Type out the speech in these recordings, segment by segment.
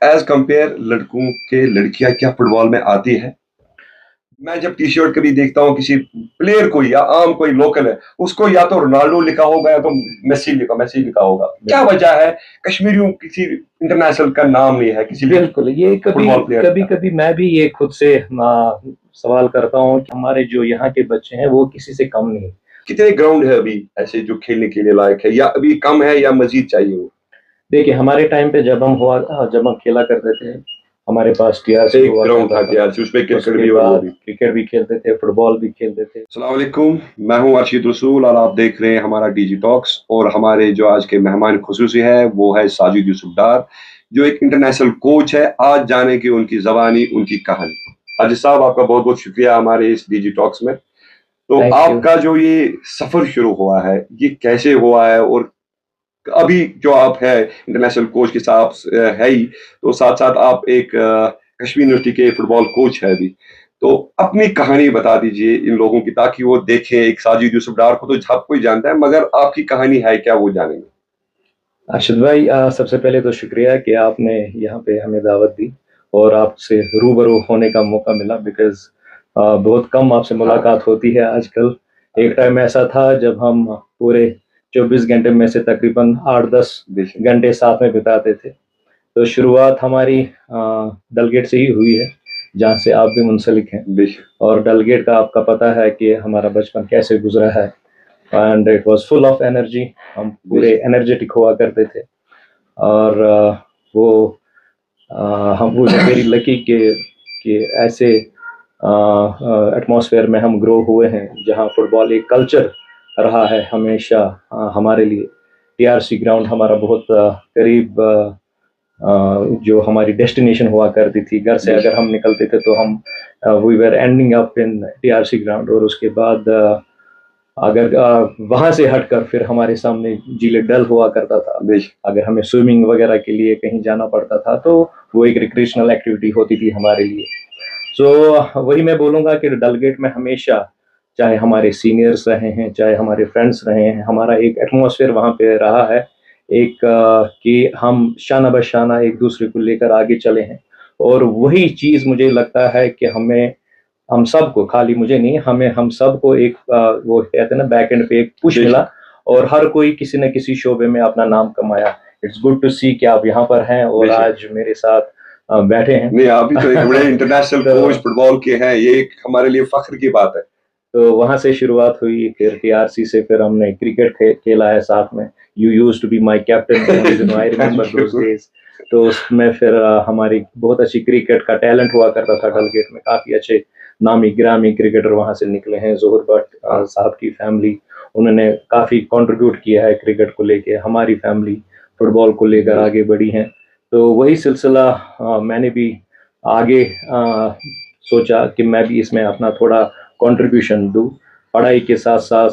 As compare लड़कों के लड़कियां क्या फुटबॉल में आती है? मैं जब टी शर्ट कभी देखता हूँ किसी प्लेयर को या आम कोई लोकल है, उसको या तो रोनाल्डो लिखा होगा या तो मेसी लिखा होगा। क्या वजह है? कश्मीरियों किसी इंटरनेशनल का नाम नहीं है किसी भी बिल्कुल, ये कभी फुटबॉल प्लेयर कभी का। कभी मैं भी ये खुद से सवाल करता हूँ कि हमारे जो यहाँ के बच्चे हैं वो किसी से कम नहीं। कितने ग्राउंड है अभी ऐसे जो खेलने के लिए लायक है, या अभी कम है या मजीद चाहिए वो? देखिए, हमारे टाइम पे जब हम खेला करते थे, हमारे पास टीआरसी एक हुआ ग्राउंड करता था था। टीआरसी, उसमें क्रिकेट उसके भी और वो बाद भी। क्रिकेट भी खेलते थे, फुटबॉल भी खेलते थे। अस्सलाम वालेकुम, मैं हूं अर्शीद रसूल और आप देख रहे हैं हमारा डीजी टॉक्स। और हमारे जो आज के मेहमान खुसूसी है वो है साजिद यूसुफ डार, जो एक इंटरनेशनल कोच है। आज जाने की उनकी जबानी, उनकी कहानी। साजिद साहब, आपका बहुत बहुत शुक्रिया हमारे इस डीजी टॉक्स में। तो थैंक यू। आपका जो ये सफर शुरू हुआ है, ये कैसे हुआ है? और अभी जो आप है इंटरनेशनल कोच के साथ है ही, तो साथ साथ आप एक कश्मीर यूनिवर्सिटी के फुटबॉल कोच है भी। तो अपनी कहानी बता दीजिए इन लोगों की, ताकि वो देखें। एक साजिद यूसुफ डार को तो हर कोई जानता है, मगर आपकी कहानी है क्या, वो जानेंगे। अर्शद भाई, सबसे पहले तो शुक्रिया कि आपने यहाँ पे हमें दावत दी और आपसे रूबरू होने का मौका मिला। बिकॉज बहुत कम आपसे मुलाकात होती है आजकल। एक टाइम ऐसा था जब हम पूरे 24 घंटे में से तकरीबन 8-10 बेशक। घंटे साथ में बिताते थे। तो शुरुआत हमारी डलगेट से ही हुई है, जहाँ से आप भी मुंसलिक हैं। बेशक। और डलगेट का आपका पता है कि हमारा बचपन कैसे गुजरा है। And it was full of energy. हम पूरे बेशक। एनर्जेटिक हुआ करते थे। और वो हम वो वेरी लकी कि ऐसे एटमॉस्फेयर में हम ग्रो हुए हैं जहाँ फुटबॉल एक कल्चर रहा है हमेशा। हमारे लिए टीआरसी ग्राउंड हमारा बहुत करीब, जो हमारी डेस्टिनेशन हुआ करती थी। घर से अगर बेशक। हम निकलते थे तो हम we were ending up in TRC ground. और उसके बाद अगर वहां से हटकर फिर हमारे सामने झील डल हुआ करता था। बेशक। अगर हमें स्विमिंग वगैरह के लिए कहीं जाना पड़ता था तो वो एक रिक्रिएशनल एक्टिविटी होती थी हमारे लिए। सो वही मैं बोलूँगा कि डलगेट में हमेशा, चाहे हमारे सीनियर्स रहे हैं चाहे हमारे फ्रेंड्स रहे हैं, हमारा एक एटमॉस्फेयर वहाँ पे रहा है। एक कि हम शाना बशाना एक दूसरे को लेकर आगे चले हैं। और वही चीज़ मुझे लगता है कि हम सबको, खाली मुझे नहीं, हम सबको एक वो कहते हैं ना, बैक एंड पे एक पुश मिला। और हर कोई किसी न किसी शोबे में अपना नाम कमाया। इट्स गुड टू सी कि आप यहाँ पर हैं और बेशक। आज मेरे साथ बैठे हैं। नहीं, आप भी तो एक बड़े इंटरनेशनल कोच तो फुटबॉल के हैं, ये एक हमारे लिए फख्र की बात है। तो वहां से शुरुआत हुई, फिर टीआरसी से फिर हमने क्रिकेट खेला है साथ में। You used to be my captain, I remember thank those you. Days. तो उसमें फिर हमारी बहुत अच्छी क्रिकेट का टैलेंट हुआ करता था डलगेट में। काफी अच्छे नामी गिरामी क्रिकेटर वहां से निकले हैं। जोहर भट्ट साहब की फैमिली, उन्होंने काफी कंट्रीब्यूट किया है क्रिकेट को लेके। हमारी फैमिली फुटबॉल को लेकर आगे बढ़ी है। तो वही सिलसिला मैंने भी आगे सोचा कि मैं भी इसमें अपना थोड़ा कंट्रीब्यूशन दूं। पढ़ाई के साथ साथ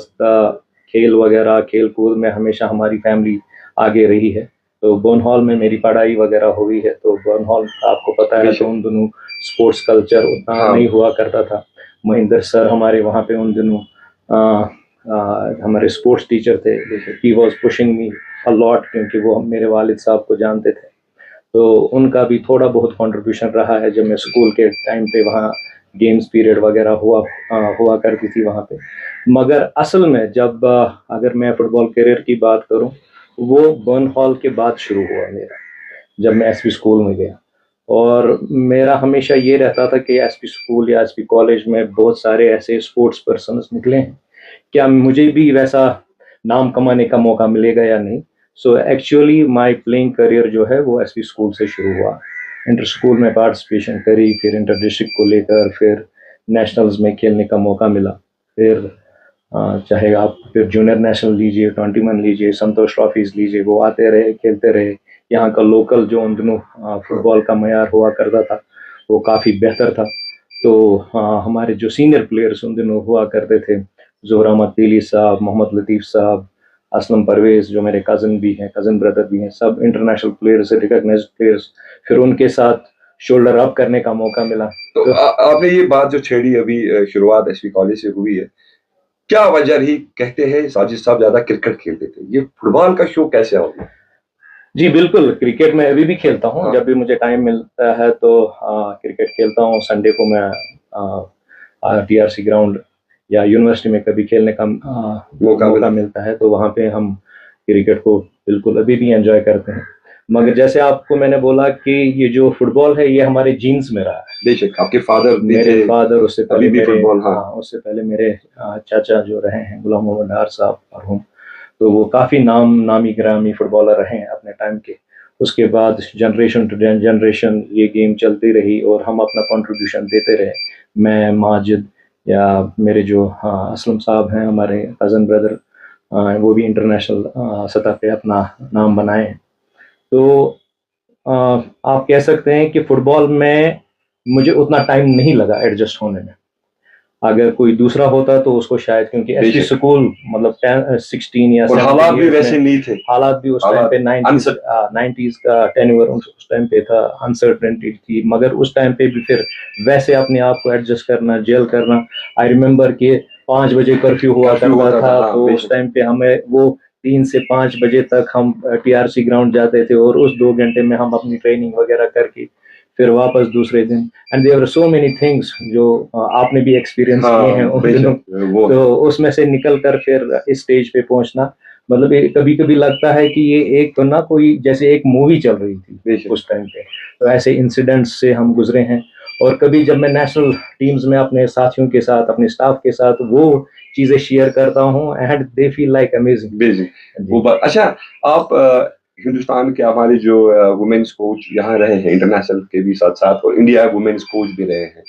खेल वगैरह, खेल कूद में हमेशा हमारी फैमिली आगे रही है। तो बर्न हॉल में मेरी पढ़ाई वगैरह हुई है। तो बर्न हॉल आपको पता है, तो बेशक। उन दिनों स्पोर्ट्स कल्चर उतना हाँ। नहीं हुआ करता था। महेंद्र सर हमारे वहाँ पे उन दिनों हमारे स्पोर्ट्स टीचर थे। He was pushing me a lot, क्योंकि वो मेरे वालिद साहब को जानते थे। तो उनका भी थोड़ा बहुत कंट्रीब्यूशन रहा है जब मैं स्कूल के टाइम पे वहाँ गेम्स पीरियड वगैरह हुआ करती थी वहाँ पे। मगर असल में जब अगर मैं फुटबॉल करियर की बात करूँ, वो बर्न हॉल के बाद शुरू हुआ मेरा, जब मैं एसपी स्कूल में गया। और मेरा हमेशा ये रहता था कि एसपी स्कूल या एसपी कॉलेज में बहुत सारे ऐसे स्पोर्ट्स पर्सन निकले हैं, क्या मुझे भी वैसा नाम कमाने का मौका मिलेगा या नहीं। So actually my playing career जो है वो एसपी स्कूल से शुरू हुआ। इंटर स्कूल में पार्टिसिपेशन करी, फिर इंटर डिस्ट्रिक्ट को लेकर, फिर नेशनल्स में खेलने का मौका मिला। फिर चाहे आप फिर जूनियर नेशनल लीजिए, 21 लीजिए, संतोष ट्रॉफीज लीजिए, वो आते रहे, खेलते रहे। यहाँ का लोकल जो उन दिनों फुटबॉल का मयार हुआ करता था वो काफ़ी बेहतर था। तो हमारे जो सीनियर प्लेयर्स उन दिनों हुआ करते थे, जोहर अहमद तेली साहब, मोहम्मद लतीफ़ साहब, असलम परवेज जो मेरे कज़न भी हैं, कज़न ब्रदर भी हैं, सब इंटरनेशनल प्लेयर्स, रिकॉग्नाइज्ड प्लेयर्स। फिर उनके साथ शोल्डर अप करने का मौका मिला। तो तो आपने ये बात जो छेड़ी अभी, शुरुआत एसपी कॉलेज से हुई है। क्या वजह रही? कहते हैं साजिद साहब ज्यादा क्रिकेट खेलते थे, ये फुटबॉल का शो कैसे हो गया? जी बिल्कुल, क्रिकेट मैं अभी भी खेलता हूँ, हाँ। जब भी मुझे टाइम मिलता है तो क्रिकेट खेलता हूँ। संडे को मैं टीआरसी ग्राउंड या यूनिवर्सिटी में कभी खेलने का मौका मिलता है, तो वहाँ पे हम क्रिकेट को बिल्कुल अभी भी एंजॉय करते हैं। मगर जैसे आपको मैंने बोला कि ये जो फुटबॉल है, ये हमारे जीन्स में रहा है। बेशक आपके फादर भी मेरे थे, फादर, उससे अभी पहले भी मेरे फुटबॉल, हाँ। उससे पहले मेरे चाचा जो रहे हैं, गुलाम मोहम्मद डार साहब मरहूम, तो वो काफ़ी नामी गिरामी फुटबॉलर रहे हैं अपने टाइम के। उसके बाद जनरेशन टू जनरेशन ये गेम चलती रही और हम अपना कंट्रीब्यूशन देते रहे। मैं, माजिद या मेरे जो असलम साहब हैं, हमारे कज़न ब्रदर, वो भी इंटरनेशनल सतह पे अपना नाम बनाए हैं। तो आप कह सकते हैं कि फुटबॉल में मुझे उतना टाइम नहीं लगा एडजस्ट होने में। अगर कोई दूसरा होता तो उसको शायद, क्योंकि एसपी बेशक। स्कूल मतलब 16 या और 17 हालात भी ईयर्स वैसे में नहीं थे। हालात भी उस टाइम पे 90s का टेन्योर उस टाइम पे था, अनसर्टेनिटी थी, मगर उस टाइम पे भी फिर वैसे अपने आप को एडजस्ट करना, जेल करना। आई रिमेम्बर कि 5 बजे कर्फ्यू हुआ करता था, हाँ, तो उस टाइम पे हमें वो 3 से 5 बजे तक हम टीआरसी ग्राउंड जाते थे और उस 2 घंटे में हम अपनी ट्रेनिंग वगैरह करके फिर वापस दूसरे दिन। And there are so many things जो आपने भी एक्सपीरियंस किए हैं उन दिनों। तो उसमें से निकल कर फिर इस स्टेज पे पहुंचना, मतलब कभी कभी लगता है कि ये एक ना कोई जैसे एक मूवी चल रही थी उस टाइम पे। तो ऐसे इंसिडेंट्स से हम गुजरे हैं। और कभी जब मैं नेशनल टीम्स में अपने साथियों के साथ, अपने स्टाफ के साथ वो चीजें शेयर करता हूँ, and they feel like amazing. वो बात अच्छा। आप हिंदुस्तान के हमारे जो वुमेन्स कोच यहाँ रहे हैं, इंटरनेशनल के भी साथ साथ, और इंडिया वुमेन्स कोच भी रहे हैं,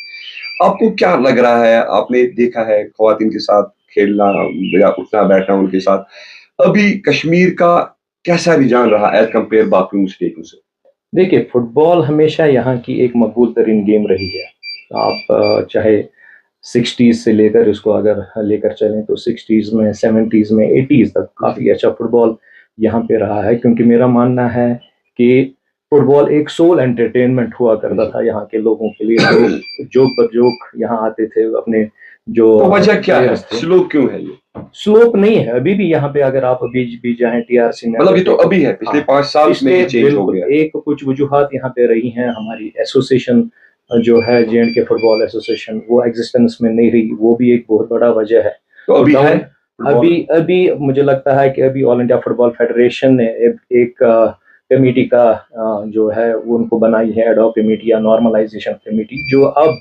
आपको क्या लग रहा है? आपने देखा है खवातीन के साथ खेलना या उठना बैठना उनके साथ, अभी कश्मीर का कैसा रुझान रहा एज कंपेयर बाकी स्टेटों से? देखिए, फुटबॉल हमेशा यहाँ की एक मकबूल तरीन गेम रही है। आप चाहे 60s से लेकर इसको अगर लेकर चलें तो 60s में, 70s में, 80s तक काफ़ी अच्छा फुटबॉल यहाँ पे रहा है। क्योंकि मेरा मानना है कि फुटबॉल एक सोल एंटरटेनमेंट हुआ करता था यहाँ के लोगों के लिए। लोग जोक बजोक यहाँ आते थे, अपने जो तो वजह क्या है? थे। स्लो क्यों है ये? स्लोप नहीं है अभी भी यहाँ पे, अगर आप अभी भी जाएं टीआरसी में, मतलब ये तो अभी है, पिछले 5 साल में पिछले ये चेंज हो गया है। एक कुछ वजूहात यहाँ पे रही हैं। हमारी एसोसिएशन जो है, जे.एंड.के फुटबॉल एसोसिएशन, वो एग्जिस्टेंस में नहीं रही, वो भी एक बहुत बड़ा वजह है। तो अभी है अभी अभी मुझे लगता है कि अभी ऑल इंडिया फुटबॉल फेडरेशन ने एक कमेटी का जो है वो उनको बनाई है, एडॉक कमेटी या नॉर्मलाइजेशन कमेटी, जो अब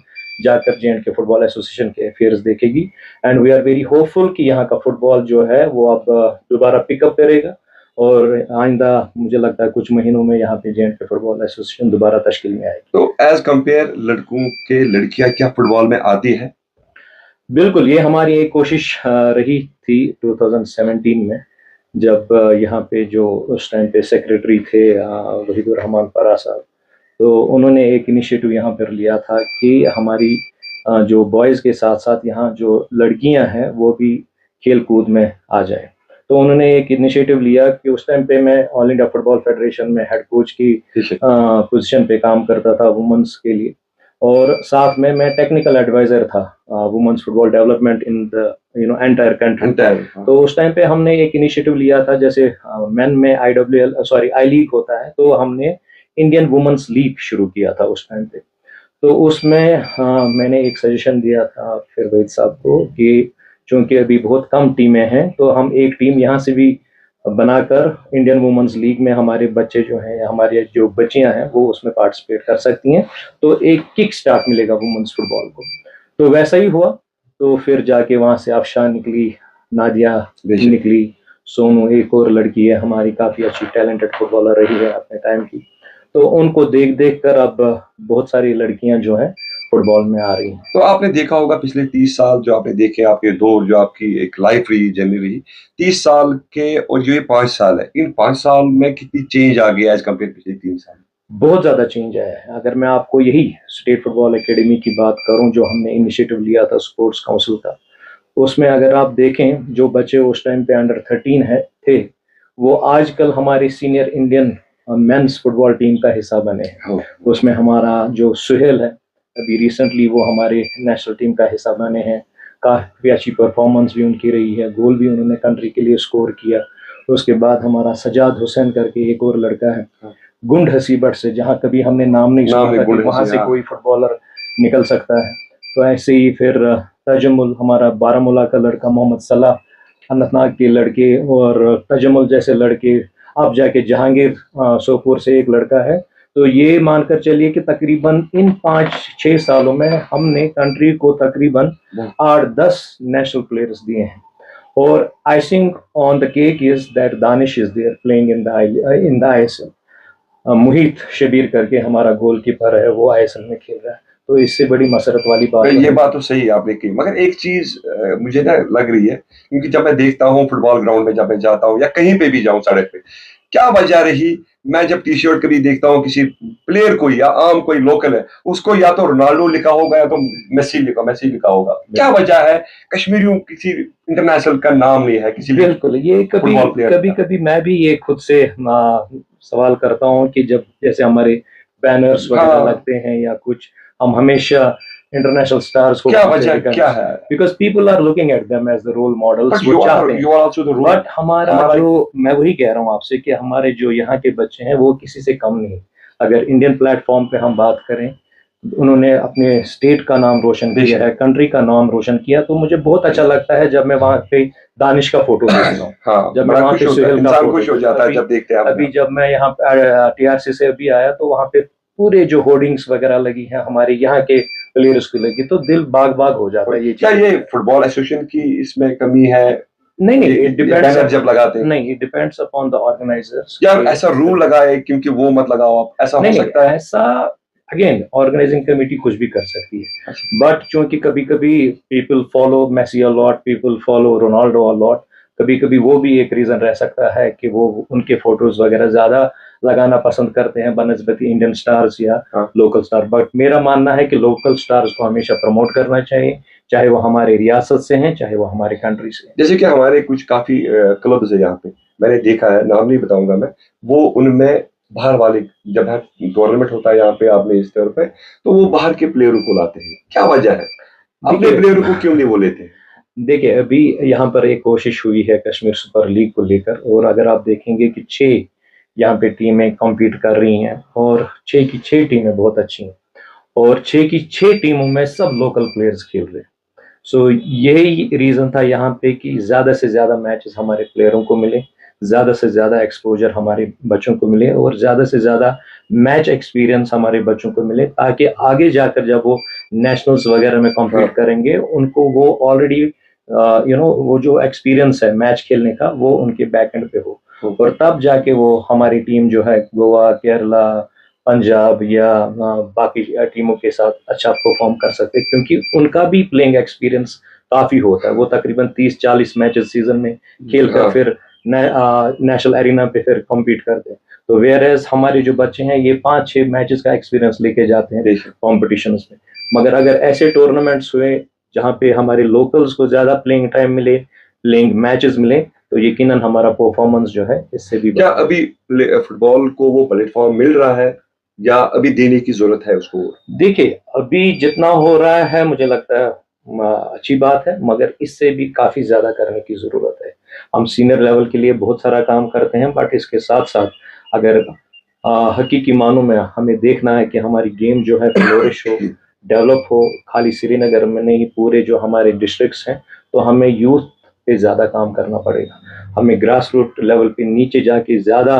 जाकर जे.एंड.के फुटबॉल एसोसिएशन के अफेयर्स देखेगी। And we are very hopeful कि यहाँ का फुटबॉल जो है वो अब दोबारा पिकअप करेगा। और आइंदा मुझे लगता है कुछ महीनों में यहाँ पे जे.एंड.के फुटबॉल एसोसिएशन दोबारा तश्कील में आएगी। तो एज कंपेयर लड़कों के लड़कियां क्या फुटबॉल में आती है? बिल्कुल, ये हमारी एक कोशिश रही थी 2017 में, जब यहाँ पे जो उस टाइम पे सेक्रेटरी थे वहीदुर रहमान परा साहब, तो उन्होंने एक इनिशिएटिव यहाँ पर लिया था कि हमारी जो बॉयज़ के साथ साथ यहाँ जो लड़कियाँ हैं वो भी खेल कूद में आ जाए। तो उन्होंने एक इनिशिएटिव लिया कि उस टाइम पे मैं ऑल इंडिया फुटबॉल फेडरेशन में हेड कोच की पोजीशन पे काम करता था वुमेन्स के लिए, और साथ में मैं टेक्निकल एडवाइजर था women's football development in the entire country. तो उस टाइम पे हमने एक इनिशिएटिव लिया था, जैसे मेन में आई लीग होता है, तो हमने इंडियन वुमेन्स लीग शुरू किया था उस टाइम पे। तो उसमें मैंने एक सजेशन दिया था फिर वहीद साहब को कि चूंकि अभी बहुत कम टीमें हैं, तो हम एक टीम यहाँ से भी बनाकर इंडियन वुमेन्स लीग में हमारे बच्चे जो हैं या हमारे जो बच्चियां हैं वो उसमें पार्टिसिपेट कर सकती हैं। तो एक किक स्टार्ट मिलेगा वुमेन्स फुटबॉल को। तो वैसा ही हुआ। तो फिर जाके वहाँ से आफशान निकली, नादिया निकली, सोनू एक और लड़की है हमारी, काफ़ी अच्छी टैलेंटेड फुटबॉलर रही है अपने टाइम की। तो उनको देख देख कर अब बहुत सारी लड़कियां जो हैं फुटबॉल में आ रही हैं। तो आपने देखा होगा पिछले 30 साल जो आपने देखे, आपके दौर जो आपकी एक लाइफ रही, जर्नी रही 30 साल के, और जो ये 5 साल है, इन 5 साल में कितनी चेंज आ गई एज कंपेयर पिछले 3 साल? बहुत ज़्यादा चेंज आया है। अगर मैं आपको यही स्टेट फुटबॉल एकेडमी की बात करूं, जो हमने इनिशिएटिव लिया था स्पोर्ट्स काउंसिल का, उसमें अगर आप देखें जो बच्चे उस टाइम पे अंडर 13 थे, वो आजकल हमारी senior Indian mains football team का हिस्सा बने हैं। उसमें हमारा जो सुहेल है, अभी रिसेंटली वो हमारे नेशनल टीम का हिस्सा बने हैं। काफ़ी अच्छी परफॉर्मेंस भी उनकी रही है, गोल भी उन्होंने कंट्री के लिए स्कोर किया। तो उसके बाद हमारा सजाद हुसैन करके एक और लड़का है, हाँ। गुंड हसीबट से, जहाँ कभी हमने नाम नहीं नाम सुना नहीं, था कि गुंड वहाँ हसी, से हाँ। कोई फुटबॉलर निकल सकता है। तो ऐसे ही फिर तजमुल, हमारा बारामूला का लड़का मोहम्मद सलाह, अनंतनाग के लड़के, और तजमुल जैसे लड़के, अब जाके जहांगीर सोपुर से एक लड़का है। तो ये मानकर चलिए कि तकरीबन इन 5-6 सालों में हमने कंट्री को तकरीबन 8-10 नेशनल प्लेयर्स दिए हैं। और icing on the cake is that Danish is there playing in the ISL. Muhit Shabir करके हमारा गोलकीपर है, वो आईएसएल में खेल रहा है। तो इससे बड़ी मसरत वाली बात ये बात तो सही है आपने की, मगर एक चीज मुझे ना लग रही है, क्योंकि जब मैं देखता हूँ फुटबॉल ग्राउंड में, जब मैं जाता हूँ या कहीं पे भी जाऊँ सड़क पे, क्या वजह रही, मैं जब टी शर्ट कभी देखता हूँ किसी प्लेयर को या आम कोई लोकल है, उसको या तो रोनाल्डो लिखा होगा या तो मेसी लिखा होगा, क्या वजह है कश्मीरियों किसी इंटरनेशनल का नाम नहीं है किसी बिल्कुल, ये कभी फुटबॉल प्लेयर कभी कभी मैं भी ये खुद से सवाल करता हूँ कि जब जैसे हमारे बैनर्स वगैरह हाँ, लगते हैं या कुछ, हम हमेशा इंटरनेशनल स्टार्स को क्या वजह क्या है? Because people are looking at them as the role models, but वो चाहते यू आर आल्सो द हैं। रूल। बट हमारा जो, मैं वही कह रहा हूँ आपसे कि हमारे जो यहाँ के बच्चे हैं वो किसी से कम नहीं। अगर इंडियन प्लेटफॉर्म पे हम बात करें, उन्होंने अपने स्टेट का नाम रोशन किया है, कंट्री का नाम रोशन किया। तो मुझे बहुत अच्छा लगता है जब मैं वहाँ पे दानिश का फोटो देखता हूँ, हाँ, जब मैं वहाँ पे सुहेल का इंसान फोटो, खुश हो जाता है जब देखते हैं। अभी जब मैं यहाँ टीआरसी से अभी आया तो वहाँ पे पूरे जो होर्डिंग्स वगैरह लगी हैं हमारे यहाँ के प्लेयर्स की लगी, तो दिल बाग बाग हो जाता है। ये क्या ये फुटबॉल एसोसिएशन की इसमें कमी है? नहीं, इट डिपेंड्स, जब लगाते हैं, नहीं, it depends upon the organisers. यार ऐसा रूल लगाए क्योंकि वो मत लगाओ आप, ऐसा हो सकता है? ऐसा अगेन ऑर्गेनाइजिंग कमेटी कुछ भी कर सकती है, बट चूंकि कभी कभी people follow Messi a lot, people follow Ronaldo a lot, कभी कभी वो भी एक रीजन रह सकता है कि वो उनके फोटोज वगैरह ज्यादा लगाना पसंद करते हैं बनस्बती इंडियन स्टार्स या लोकल स्टार। बट मेरा मानना है कि लोकल स्टार्स को हमेशा प्रमोट करना चाहिए, चाहे वो हमारे रियासत से हैं, चाहे वो हमारे कंट्री से हैं। जैसे कि हमारे कुछ काफी क्लब्स है यहाँ पे, मैंने देखा है, नाम नहीं बताऊंगा मैं, वो उनमें बाहर वाले, जब टूर्नामेंट होता है यहाँ पे आपने इस तरह पे, तो वो बाहर के प्लेयरों को लाते हैं, क्या वजह है? अपने प्लेयरों को क्यों नहीं वो लेते? देखिए, अभी यहाँ पर एक कोशिश हुई है कश्मीर सुपर लीग को लेकर, और अगर आप देखेंगे कि 6 यहाँ पे टीमें कम्पीट कर रही हैं, और 6 की 6 टीमें बहुत अच्छी हैं, और 6 की 6 टीमों में सब लोकल प्लेयर्स खेल रहे हैं। सो यही रीज़न था यहाँ पे कि ज़्यादा से ज़्यादा मैचेस हमारे प्लेयरों को मिले, ज़्यादा से ज़्यादा एक्सपोजर हमारे बच्चों को मिले, और ज़्यादा से ज़्यादा मैच एक्सपीरियंस हमारे बच्चों को मिले, ताकि आगे जाकर जब वो नेशनल्स वगैरह में कम्पीट करेंगे, उनको वो ऑलरेडी वो जो एक्सपीरियंस है मैच खेलने का, वो उनके बैक एंड पे हो, और तब जाके वो हमारी टीम जो है गोवा, केरला, पंजाब या बाकी टीमों के साथ अच्छा परफॉर्म कर सकते हैं, क्योंकि उनका भी प्लेइंग एक्सपीरियंस काफ़ी होता है। वो तकरीबन 30-40 मैचेस सीजन में खेल कर फिर नेशनल एरिना पे फिर कम्पीट करते हैं। तो वेयर एज हमारे जो बच्चे हैं ये 5-6 मैचेस का एक्सपीरियंस लेके जाते हैं कॉम्पिटिशंस में। मगर अगर ऐसे टूर्नामेंट्स हुए जहाँ पे हमारे लोकल्स को ज़्यादा प्लेइंग टाइम मिले, प्लेइंग मैचेस मिले, तो यकीनन हमारा परफॉर्मेंस जो है इससे भी क्या अभी फुटबॉल को वो प्लेटफॉर्म मिल रहा है या अभी देने की जरूरत है उसको? देखिए, अभी जितना हो रहा है मुझे लगता है अच्छी बात है, मगर इससे भी काफ़ी ज़्यादा करने की ज़रूरत है। हम सीनियर लेवल के लिए बहुत सारा काम करते हैं, बट इसके साथ साथ अगर हकीकी मानों में हमें देखना है कि हमारी गेम जो है फ्लोरिश हो, डेवलप हो, खाली श्रीनगर में नहीं, पूरे जो हमारे डिस्ट्रिक्ट्स हैं, तो हमें यूथ पे ज़्यादा काम करना पड़ेगा। हमें ग्रास रूट लेवल पे नीचे जाके ज़्यादा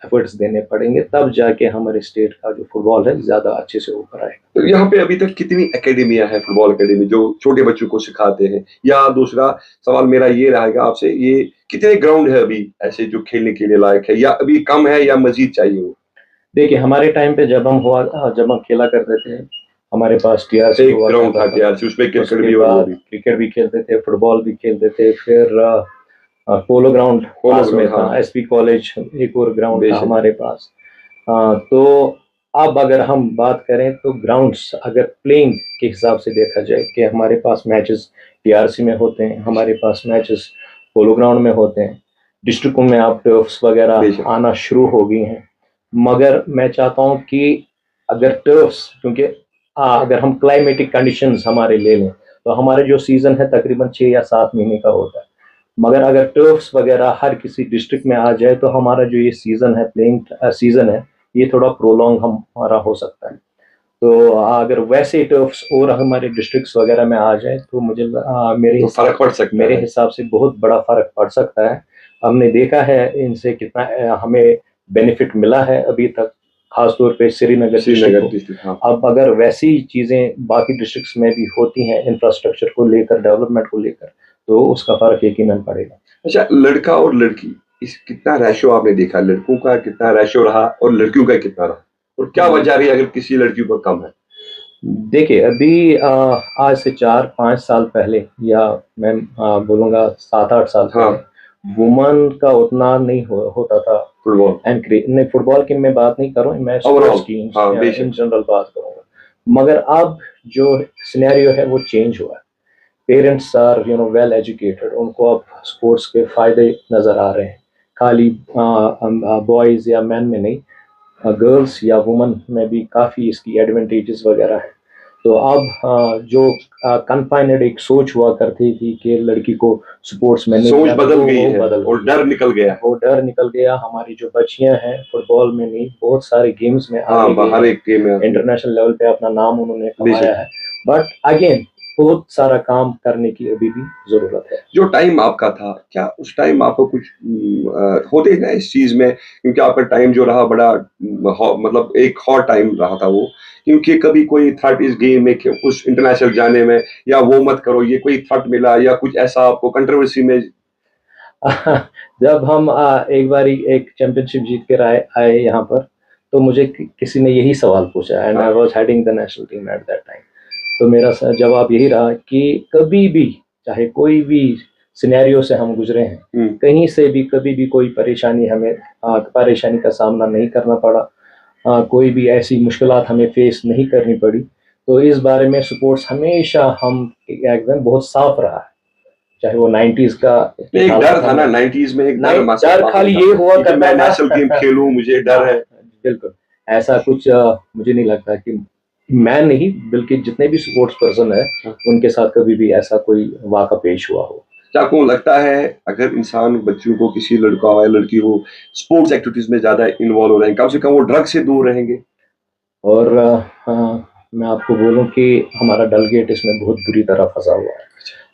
एफर्ट्स देने पड़ेंगे, तब जाके हमारे स्टेट का जो फुटबॉल है ज़्यादा अच्छे से ऊपर आएगा। तो यहाँ पे अभी तक कितनी एकेडमियां हैं, फुटबॉल एकेडमी जो छोटे बच्चों को सिखाते हैं? या दूसरा सवाल मेरा ये रहेगा आपसे, ये कितने ग्राउंड है अभी ऐसे जो खेलने के लिए लायक है, या अभी कम है या मजीद चाहिए हो? देखिए, हमारे टाइम पे जब हम खेला करते थे, हमारे पास टीआरसी ग्राउंड था टीआरसी, उसमें क्रिकेट भी और वो भी, क्रिकेट भी खेलते थे, फुटबॉल भी खेलते थे, फिर पोलो ग्राउंड पास में था, एसपी कॉलेज एक और ग्राउंड था हमारे पास। तो अब अगर हम बात करें तो ग्राउंड्स अगर प्लेइंग के हिसाब से देखा जाए कि हमारे पास मैचेस टीआरसी में होते हैं, हमारे पास मैचेस पोलो ग्राउंड में होते हैं, डिस्ट्रिक्टों में आप टर्फ्स वगैरह आना शुरू हो गई हैं। मगर मैं चाहता हूं कि अगर टर्फ्स, क्योंकि अगर हम क्लाइमेटिक कंडीशंस हमारे ले लें तो हमारे जो सीज़न है तकरीबन 6 या 7 महीने का होता है, मगर अगर टर्फ्स वगैरह हर किसी डिस्ट्रिक्ट में आ जाए तो हमारा जो ये सीज़न है, प्लेइंग सीज़न है, ये थोड़ा प्रोलॉन्ग हमारा हो सकता है। तो अगर वैसे टर्फ्स और हमारे डिस्ट्रिक्ट्स वगैरह में आ जाए तो तो फर्क पड़ सकता मेरे है। हिसाब से बहुत बड़ा फर्क पड़ सकता है। हमने देखा है इनसे कितना हमें बेनिफिट मिला है अभी तक, खासतौर पे श्रीनगर डिस्ट्रिक्ट श्रीनगर को। डिस्ट्रिक्ट, हाँ। अब अगर वैसी चीज़ें बाकी डिस्ट्रिक्ट्स में भी होती हैं इंफ्रास्ट्रक्चर को लेकर, डेवलपमेंट को लेकर, तो उसका फर्क यकीनन पड़ेगा। अच्छा, लड़का और लड़की, इस कितना रेशो आपने देखा, लड़कों का कितना रेशो रहा और लड़कियों का कितना रहा, और क्या वजह रही अगर किसी लड़की पर कम है? देखिए अभी आज से 4-5 साल पहले, या मैं बोलूँगा 7-8 साल हाँ। पहले, वुमन का उतना नहीं होता था फुटबॉल नहीं, फुटबॉल की मैं बात नहीं कर रहा हूँ, मैं ओवरऑल, स्पोर्ट्स की हाँ, बेशक। इन जनरल बात करूँगा। मगर अब जो सिनेरियो है वो चेंज हुआ है। पेरेंट्स आर वेल एजुकेटेड, उनको अब स्पोर्ट्स के फायदे नज़र आ रहे हैं, खाली बॉयज़ या मैन में नहीं, गर्ल्स या वुमन में भी काफ़ी इसकी एडवांटेजेस वगैरह है। तो अब जो कन्फाइनेड एक सोच हुआ करती थी कि लड़की को स्पोर्ट्स में नहीं सोच जाना, बदल वो गई है बदल और गई डर निकल गया। वो डर निकल गया। हमारी जो बच्चियां हैं फुटबॉल में नहीं, बहुत सारे गेम्स में हाँ, आगे गई हर हैं, एक गेम में इंटरनेशनल लेवल पे अपना नाम उन्होंने कमाया बेशक। है। बट अगेन बहुत सारा काम करने की अभी भी जरूरत है। जो टाइम आपका था, क्या उस टाइम आपको कुछ होते ना इस चीज में, क्योंकि आपका टाइम जो रहा बड़ा मतलब एक हॉट टाइम रहा था वो, क्योंकि कभी कोई थ्रेट इस गेम में कि उस इंटरनेशनल जाने में, या वो मत करो, ये कोई थ्रेट मिला या कुछ ऐसा आपको कंट्रोवर्सी में? जब हम एक बारी एक चैंपियनशिप जीत कर आए आए यहाँ पर, तो मुझे किसी ने यही सवाल पूछा, and I was heading the national team at that time. तो मेरा जवाब यही रहा कि कभी भी, चाहे कोई भी सिनेरियो से हम गुजरे हैं, कहीं से भी कभी भी कोई परेशानी हमें परेशानी का सामना नहीं करना पड़ा, कोई भी ऐसी मुश्किलात हमें फेस नहीं करनी पड़ी। तो इस बारे में स्पोर्ट्स हमेशा हम एकदम बहुत साफ रहा है, चाहे वो 90s का एक डर था ना 90s में, एक डर डर खाली ये हुआ कि करता मैं था। नेशनल गेम खेलूं, मुझे डर है। बिल्कुल ऐसा कुछ मुझे नहीं लगता कि मैं नहीं, बल्कि जितने भी स्पोर्ट्स पर्सन है उनके साथ कभी भी ऐसा कोई वाक़ा पेश हुआ हो। क्या आपको लगता है अगर इंसान बच्चों को, किसी लड़का हो या लड़की हो, स्पोर्ट्स एक्टिविटीज में ज्यादा इन्वॉल्व हो रहे हैं, कम से कम वो ड्रग से दूर रहेंगे? और मैं आपको बोलूं कि हमारा डलगेट इसमें बहुत बुरी तरह फंसा हुआ है।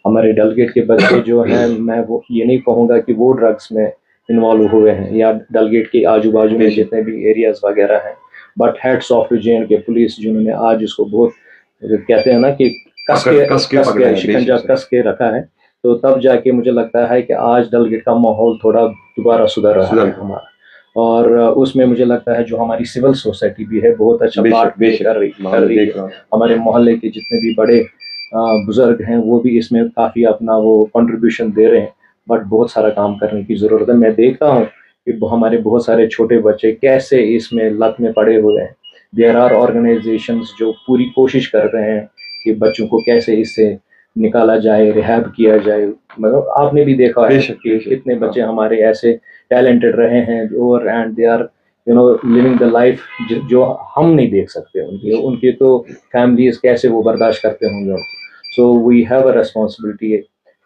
हमारे डलगेट के बच्चे जो हैं, मैं वो ये नहीं कहूँगा कि वो ड्रग्स में इन्वॉल्व हुए हैं या डलगेट के आजू बाजू में जितने भी एरियाज वगैरह हैं, but heads of two J police जिन्होंने आज इसको बहुत, कहते हैं ना कि कस के शिकंजा कस के रखा है, तो तब जाके मुझे लगता है कि आज डलगेट का माहौल थोड़ा दोबारा सुधर रहा है हमारा। और उसमें मुझे लगता है जो हमारी सिविल सोसाइटी भी है बहुत अच्छा पार्ट कर रही है। हमारे मोहल्ले के जितने भी बड़े बुजुर्ग हैं वो भी इसमें काफ़ी अपना वो कंट्रीब्यूशन दे रहे हैं, बट बहुत सारा काम करने की ज़रूरत है। मैं देखता हूँ कि हमारे बहुत सारे छोटे बच्चे कैसे इसमें लत में पड़े हुए हैं। देयर आर ऑर्गेनाइजेशंस जो पूरी कोशिश कर रहे हैं कि बच्चों को कैसे इससे निकाला जाए, रिहैब किया जाए। मतलब आपने भी देखा है कि कितने बच्चे हमारे ऐसे टैलेंटेड रहे हैं और and they are living the life जो हम नहीं देख सकते। उनकी तो फैमिलीज कैसे वो बर्दाश्त करते होंगे। So we have a responsibility,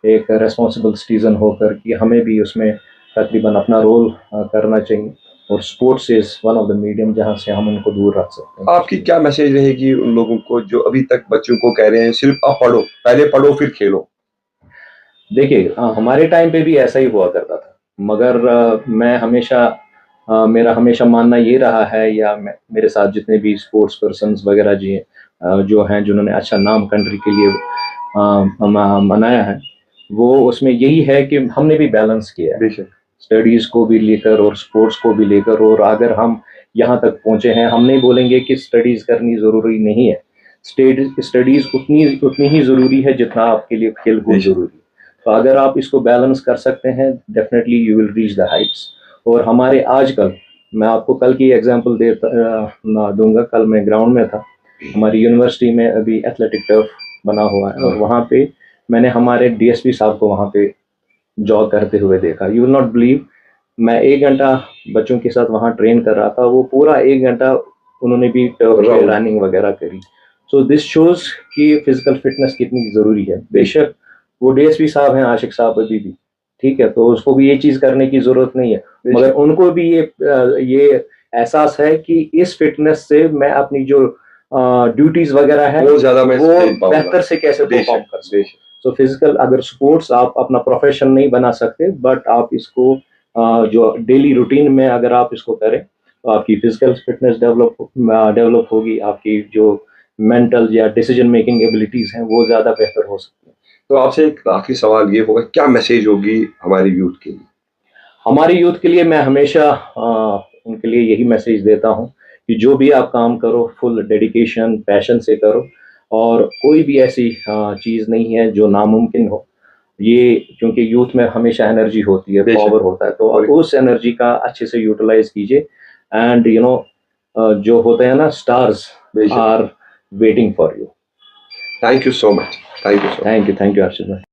एक रेस्पॉन्सिबल सिटीजन होकर कि हमें भी उसमें तकरीबन अपना रोल करना चाहिए, और sports is one of the medium जहां से हम उनको दूर रख सकते हैं। आपकी क्या मैसेज रहेगी उन लोगों को जो अभी तक बच्चों को कह रहे हैं सिर्फ आप पढ़ो, पहले पढ़ो फिर खेलो? देखिए हमारे टाइम पे भी ऐसा ही हुआ करता था, मगर मैं हमेशा मेरा हमेशा मानना ये रहा है, या मेरे साथ जितने भी स्पोर्ट्स पर्सन्स वगैरह जी जो हैं जिन्होंने अच्छा नाम कंट्री के लिए बनाया है, वो उसमें यही है कि हमने भी बैलेंस किया है स्टडीज़ को भी लेकर और स्पोर्ट्स को भी लेकर। और अगर हम यहाँ तक पहुँचे हैं, हम नहीं बोलेंगे कि स्टडीज़ करनी ज़रूरी नहीं है। स्टडीज़ उतनी ही ज़रूरी है जितना आपके लिए खेल कूद ज़रूरी है। तो अगर आप इसको बैलेंस कर सकते हैं, definitely you will reach the Heights. और हमारे आजकल, मैं आपको कल की एग्जांपल दूंगा। कल मैं ग्राउंड में था, हमारी यूनिवर्सिटी में अभी एथलेटिक टर्फ बना हुआ है, और वहाँ पे मैंने हमारे डीएसपी साहब को वहाँ पे जॉग करते हुए देखा। यू विल नॉट बिलीव, मैं 1 घंटा बच्चों के साथ वहाँ ट्रेन कर रहा था, वो पूरा 1 घंटा उन्होंने भी टर्फ पे रनिंग वगैरह करी। सो दिस शोज कि फिजिकल फिटनेस कितनी ज़रूरी है। बेशक वो डीएसपी साहब हैं, आशिक साहब अभी भी, ठीक है, तो उसको भी ये चीज करने की जरूरत नहीं है, मगर उनको भी ये एहसास है कि इस फिटनेस से मैं अपनी जो ड्यूटीज वगैरह है वो ज्यादा मैं वो दे पाऊंगा। बेहतर से कैसे परफॉर्म कर सकते। बेशक सो फिजिकल अगर स्पोर्ट्स आप अपना प्रोफेशन नहीं बना सकते, बट आप इसको जो डेली रूटीन में अगर आप इसको करें तो आपकी फिजिकल फिटनेस डेवलप होगी, आपकी जो मेंटल या डिसीजन मेकिंग एबिलिटीज हैं वो ज्यादा बेहतर हो सकती है। तो आपसे एक आखिरी सवाल ये होगा, क्या मैसेज होगी हमारे यूथ के लिए? हमारे यूथ के लिए मैं हमेशा उनके लिए यही मैसेज देता हूँ कि जो भी आप काम करो फुल डेडिकेशन पैशन से करो, और कोई भी ऐसी चीज़ नहीं है जो नामुमकिन हो। ये क्योंकि यूथ में हमेशा एनर्जी होती है, बेशक। पावर होता है, तो आप उस एनर्जी का अच्छे से यूटिलाइज कीजिए। एंड जो होते हैं ना, स्टार्स बेशक। Are waiting for you. Thank you so much. Thank you so much. Thank you Arshad भाई।